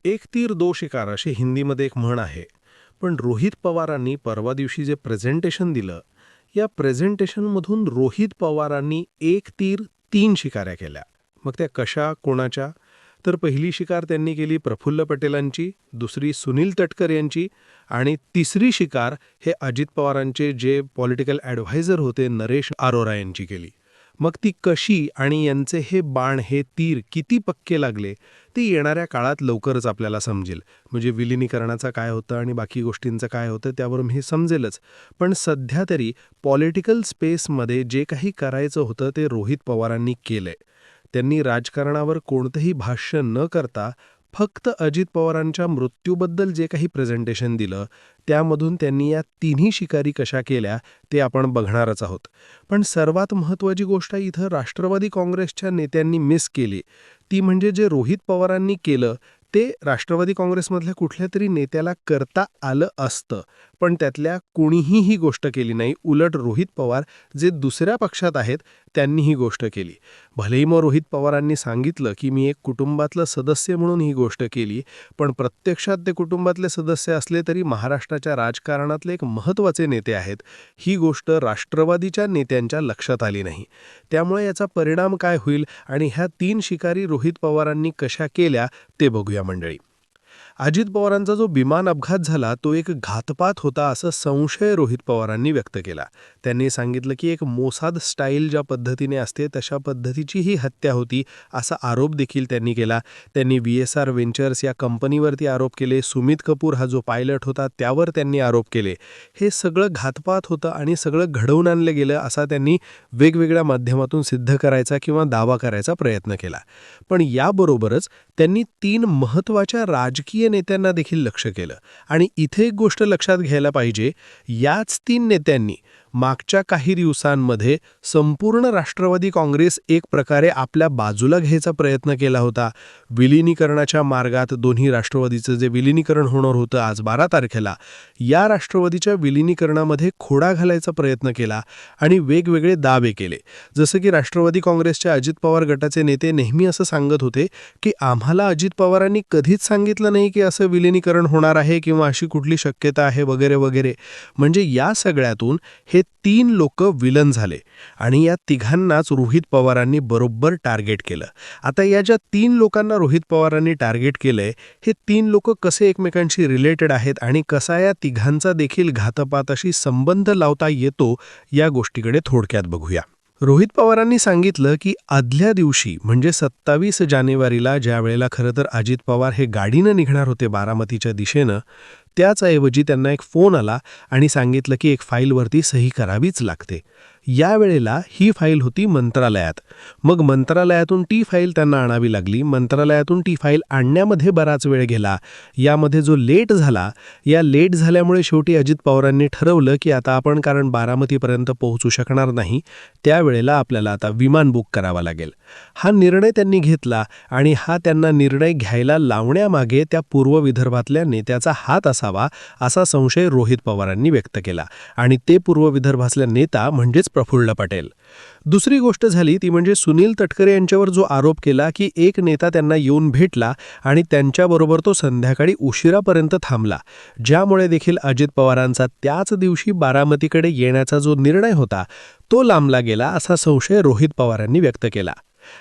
एक तीर दो शिकार अशी हिंदीमध्ये एक म्हण आहे. पण रोहित पवारांनी परवा दिवशी जे प्रेझेंटेशन दिलं, या प्रेझेंटेशनमधून रोहित पवारांनी एक तीर तीन शिकाऱ्या केल्या. मग त्या कशा, कोणाच्या? तर पहिली शिकार त्यांनी केली प्रफुल्ल पटेलांची, दुसरी सुनील तटकर यांची आणि तिसरी शिकार हे अजित पवारांचे जे पॉलिटिकल ॲडव्हायझर होते नरेश अरोरा यांची केली. मग ती कशी आणि यांचे हे बाण, हे तीर किती पक्के लागले ते येणाऱ्या काळात लवकरच आपल्याला समजेल. म्हणजे विलिनीकरणाचं काय होतं आणि बाकी गोष्टींचं काय होतं त्यावरून हे समजेलच. पण सध्या तरी पॉलिटिकल स्पेसमध्ये जे काही करायचं होतं ते रोहित पवारांनी केलंय. त्यांनी राजकारणावर कोणतंही भाष्य न करता फक्त अजित पवारांच्या मृत्यूबद्दल जे काही प्रेझेंटेशन दिलं, त्यामधून त्यांनी या तिन्ही शिकारी कशा केल्या ते आपण बघणारच आहोत. पण सर्वात महत्त्वाची गोष्ट इथं राष्ट्रवादी काँग्रेसच्या नेत्यांनी मिस केली, ती म्हणजे जे रोहित पवारांनी केलं ते राष्ट्रवादी काँग्रेसमधल्या कुठल्या तरी नेत्याला करता आलं असतं, पण त्यातल्या कोणीही ही गोष्ट केली नाही. उलट रोहित पवार जे दुसऱ्या पक्षात आहेत त्यांनी ही गोष्ट केली. भलेही मग रोहित पवारांनी सांगितलं की मी एक कुटुंबातलं सदस्य म्हणून ही गोष्ट केली, पण प्रत्यक्षात ते कुटुंबातले सदस्य असले तरी महाराष्ट्राच्या राजकारणातले एक महत्त्वाचे नेते आहेत. ही गोष्ट राष्ट्रवादीच्या नेत्यांच्या लक्षात आली नाही. त्यामुळे याचा परिणाम काय होईल आणि ह्या तीन शिकारी रोहित पवारांनी कशा केल्या ते बघूया मंडळी. अजित पवारांचा जो विमान अपघात झाला तो एक घातपात होता असं संशय रोहित पवारांनी व्यक्त केला. त्यांनी सांगितलं की एक मोसाद स्टाईल ज्या पद्धतीने असते तशा पद्धतीची ही हत्या होती असा आरोप देखील त्यांनी केला. त्यांनी VSR व्हेंचर्स या कंपनीवरती आरोप केले. सुमित कपूर हा जो पायलट होता त्यावर त्यांनी आरोप केले. हे सगळं घातपात होतं आणि सगळं घडवून आणलं गेलं असा त्यांनी वेगवेगळ्या माध्यमातून सिद्ध करायचा किंवा दावा करायचा प्रयत्न केला. पण याबरोबरच त्यांनी तीन महत्त्वाच्या राजकीय नेत्यांना देखील लक्ष केलं. आणि इथे एक गोष्ट लक्षात घ्यायला पाहिजे, याच तीन नेत्यांनी मागच्या काही दिवसांमध्ये संपूर्ण राष्ट्रवादी काँग्रेस एक प्रकारे आपल्या बाजूला घ्यायचा प्रयत्न केला होता. विलिनीकरणाच्या मार्गात दोन्ही राष्ट्रवादीचं जे विलिनीकरण होणार होतं आज 12 तारखेला, या राष्ट्रवादीच्या विलिनीकरणामध्ये खोडा घालायचा प्रयत्न केला आणि वेगवेगळे दावे केले. जसं की राष्ट्रवादी काँग्रेसच्या अजित पवार गटाचे नेते नेहमी असं सांगत होते की आम्हाला अजित पवारांनी कधीच सांगितलं नाही की असं विलिनीकरण होणार आहे किंवा अशी कुठली शक्यता आहे वगैरे वगैरे. म्हणजे या सगळ्यातून हे तीन लोक विलन झाले आणि या तिघांनाच रोहित पवारांनी बरोबर टार्गेट केलं. आता या ज्या तीन लोकांना रोहित पवारांनी टार्गेट केलंय, हे तीन लोक कसे एकमेकांशी रिलेटेड आहेत आणि कसा या तिघांचा देखील घातपाताशी संबंध लावता येतो या गोष्टीकडे थोडक्यात बघूया. रोहित पवारांनी सांगितलं की आदल्या दिवशी म्हणजे 27 जानेवारीला ज्या वेळेला खरं तर अजित पवार हे गाडीनं निघणार होते बारामतीच्या दिशेनं, त्याचऐवजी त्यांना एक फोन आला आणि सांगितलं की एक फाईलवरती सही करावीच लागते. यावेळेला ही फाईल होती मंत्रालयात. मग मंत्रालयातून ती फाईल त्यांना आणावी लागली. मंत्रालयातून ती फाईल आणण्यामध्ये बराच वेळ गेला. यामध्ये जो लेट झाला, या लेट झाल्यामुळे शेवटी अजित पवारांनी ठरवलं की आता आपण कारण बारामतीपर्यंत पोहोचू शकणार नाही, त्यावेळेला आपल्याला आता विमान बुक करावा लागेल. हा निर्णय त्यांनी घेतला आणि हा त्यांना निर्णय घ्यायला लावण्यामागे त्या पूर्व विदर्भातल्या नेत्याचा हात असावा असा संशय रोहित पवारांनी व्यक्त केला. आणि ते पूर्व विदर्भातल्या नेता म्हणजेच प्रफुल्ल पटेल. दुसरी गोष्ट झाली ती म्हणजे सुनील तटकरे यांच्यावर जो आरोप केला की एक नेता त्यांना येऊन भेटला आणि त्यांच्याबरोबर तो संध्याकाळी उशिरापर्यंत थांबला, ज्यामुळे देखील अजित पवारांचा त्याच दिवशी बारामतीकडे येण्याचा जो निर्णय होता तो लांबला गेला असा संशय रोहित पवारांनी व्यक्त केला.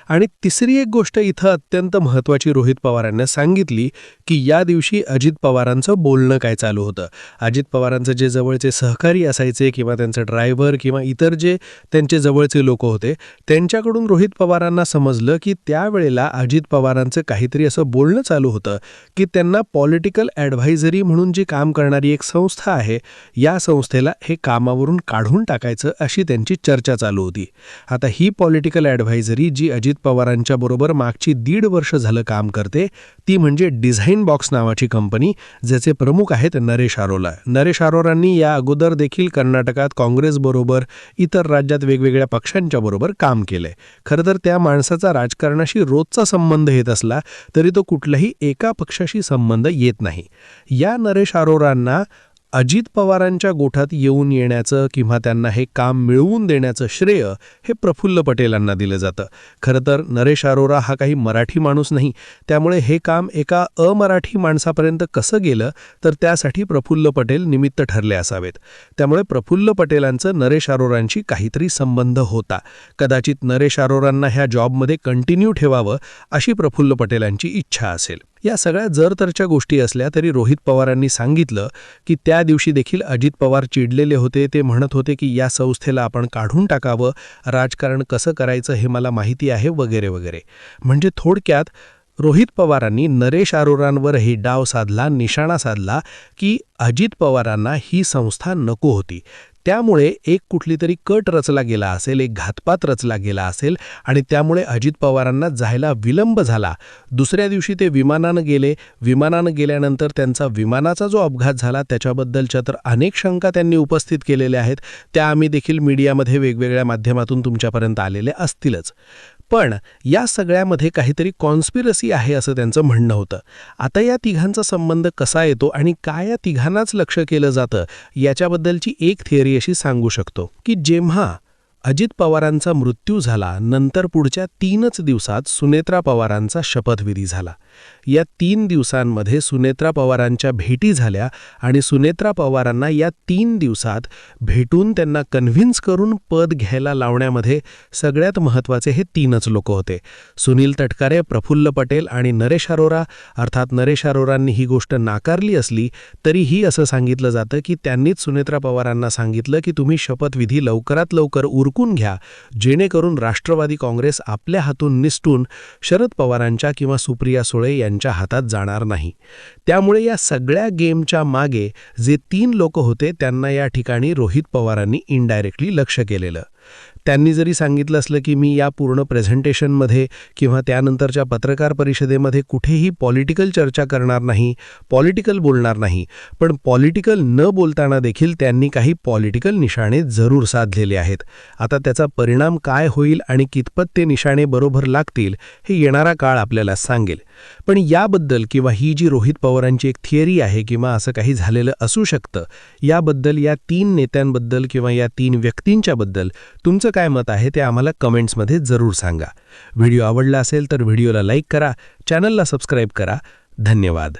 आणि तिसरी एक गोष्ट इथं अत्यंत महत्त्वाची रोहित पवारांनी सांगितली की या दिवशी अजित पवारांचं बोलणं काय चालू होतं. अजित पवारांचे जे जवळचे सहकारी असायचे किंवा त्यांचं ड्रायव्हर किंवा इतर जे त्यांचे जवळचे लोक होते त्यांच्याकडून रोहित पवारांना समजलं की त्यावेळेला अजित पवारांचं काहीतरी असं बोलणं चालू होतं की त्यांना पॉलिटिकल ॲडव्हायझरी म्हणून जी काम करणारी एक संस्था आहे, या संस्थेला हे कामावरून काढून टाकायचं अशी त्यांची चर्चा चालू होती. आता ही पॉलिटिकल ॲडव्हायझरी जी अजित पवारांच्या बरोबर मागची 1.5 वर्ष झालं काम करते ती म्हणजे डिझाईन बॉक्स नावाची कंपनी, ज्याचे प्रमुख आहेत नरेश अरोरा. नरेश अरोरांनी या अगोदर देखील कर्नाटकात काँग्रेसबरोबर इतर राज्यात वेगवेगळ्या पक्षांच्या बरोबर काम केलंय. खरं तर त्या माणसाचा राजकारणाशी रोजचा संबंध येत असला तरी तो कुठल्याही एका पक्षाशी संबंध येत नाही. या नरेश अरोरांना अजित पवारांच्या गोठात येऊन येण्याचं किंवा त्यांना हे काम मिळवून देण्याचं श्रेय हे प्रफुल्ल पटेलांना दिलं जातं. खरं तर नरेश अरोरा हा काही मराठी माणूस नाही, त्यामुळे हे काम एका अमराठी माणसापर्यंत कसं गेलं तर त्यासाठी प्रफुल्ल पटेल निमित्त ठरले असावेत. त्यामुळे प्रफुल्ल पटेलांचं नरेश अरोरांशी काहीतरी संबंध होता. कदाचित नरेश अरोरांना ह्या जॉबमध्ये कंटिन्यू ठेवावं अशी प्रफुल्ल पटेलांची इच्छा असेल. या सगळ्या जरतरच्या गोष्टी असल्या तरी रोहित पवारांनी सांगितलं की त्या दिवशी देखील अजित पवार चिडलेले होते. ते म्हणत होते की या संस्थेला आपण काढून टाकावं, राजकारण कसं करायचं हे मला माहिती आहे वगैरे वगैरे. म्हणजे थोडक्यात रोहित पवारांनी नरेश अरोरांवरही डाव साधला, निशाणा साधला की अजित पवारांना ही संस्था नको होती. त्यामुळे एक कुठली तरी कट रचला गेला असेल, एक घातपात रचला गेला असेल आणि त्यामुळे अजित पवारांना जायला विलंब झाला. दुसऱ्या दिवशी ते विमानानं गेले. विमानानं गेल्यानंतर त्यांचा विमानाचा जो अपघात झाला त्याच्याबद्दलच्या तर अनेक शंका त्यांनी उपस्थित केलेल्या आहेत. त्या आम्ही देखील मीडियामध्ये वेगवेगळ्या माध्यमातून तुमच्यापर्यंत आलेल्या असतीलच. पण या सगळ्यामध्ये काहीतरी कॉन्स्पिरसी आहे असं त्यांचं म्हणणं होतं. आता या तिघांचा संबंध कसा येतो आणि काय या तिघांनाच लक्ष केलं जातं याच्याबद्दलची एक थिअरी अशी सांगू शकतो की जेव्हा अजित पवारांचा मृत्यू झाला नंतर पुढच्या 3च दिवसात सुनेत्रा पवारांचा शपथविधी झाला. या 3 दिवसांमध्ये सुनेत्रा पवारांच्या भेटी झाल्या आणि सुनेत्रा पवारांना या 3 दिवसात भेटून त्यांना कन्व्हिन्स करून पद घ्यायला लावण्यामध्ये सगळ्यात महत्त्वाचे हे 3च लोक होते. सुनील तटकरे, प्रफुल्ल पटेल आणि नरेश अरोरा. अर्थात नरेश अरोरांनी ही गोष्ट नाकारली असली तरीही असं सांगितलं जातं की त्यांनीच सुनेत्रा पवारांना सांगितलं की तुम्ही शपथविधी लवकरात लवकर उरकून घ्या, जेणेकरून राष्ट्रवादी काँग्रेस आपल्या हातून निसटून शरद पवारांच्या किंवा सुप्रिया सुळे यांच्या हातात जाणार नाही. त्यामुळे या सगळ्या गेमच्या मागे जे 3 लोक होते त्यांना या ठिकाणी रोहित पवारांनी इनडायरेक्टली लक्ष केलेलं. त्यांनी जरी सांगितलं असलं की मी या पूर्ण प्रेझेंटेशनमध्ये किंवा त्यानंतरच्या पत्रकार परिषदेमध्ये कुठेही पॉलिटिकल चर्चा करणार नाही, पॉलिटिकल बोलणार नाही, पण पॉलिटिकल न बोलताना देखील त्यांनी काही पॉलिटिकल निशाणे जरूर साधलेले आहेत. आता त्याचा परिणाम काय होईल आणि कितपत ते निशाणे बरोबर लागतील हे येणारा काळ आपल्याला सांगेल. पण याबद्दल किंवा ही जी रोहित पवारांची एक थिअरी आहे किंवा असं काही झालेलं असू शकतं, याबद्दल या 3 नेत्यांबद्दल किंवा या 3 व्यक्तींच्याबद्दल तुमचं काय मत आहे ते आम्हाला कमेंट्समध्ये जरूर सांगा. व्हिडिओ आवडला असेल तर व्हिडिओला लाईक करा, चॅनलला सबस्क्राईब करा. धन्यवाद.